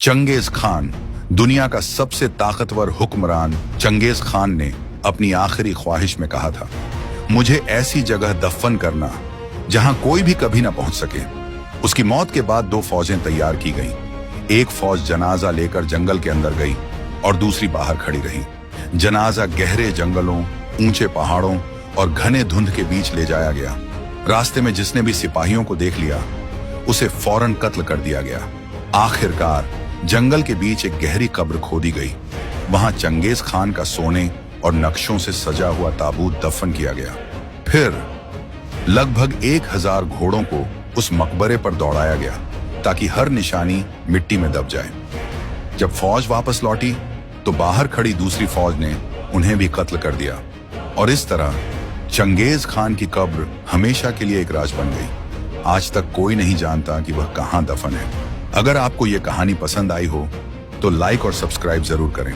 Genghis Khan, दुनिया का सबसे ताकतवर हुक्मरान चंगेज खान ने अपनी आखिरी ख्वाहिश में कहा था, मुझे ऐसी जगह दफन करना जहां कोई भी कभी ना पहुंच सके। उसकी मौत के बाद दो फौजें तैयार की गईं। एक फौज जनाजा लेकर जंगल के अंदर गई और दूसरी बाहर खड़ी रही। जनाजा गहरे जंगलों, ऊंचे पहाड़ों और घने धुंध के बीच ले जाया गया। रास्ते में जिसने भी सिपाहियों को देख लिया उसे फौरन कत्ल कर दिया गया। आखिरकार जंगल के बीच एक गहरी कब्र खोदी गई। वहां चंगेज खान का सोने और नक्शों से सजा हुआ ताबूत दफन किया गया। फिर लगभग 1000 घोड़ों को उस मकबरे पर दौड़ाया गया ताकि हर निशानी मिट्टी में दब जाए। जब फौज वापस लौटी तो बाहर खड़ी दूसरी फौज ने उन्हें भी कत्ल कर दिया और इस तरह चंगेज खान की कब्र हमेशा के लिए एक राज बन गई। आज तक कोई नहीं जानता कि वह कहां दफन है। अगर आपको यह कहानी पसंद आई हो तो लाइक और सब्सक्राइब जरूर करें।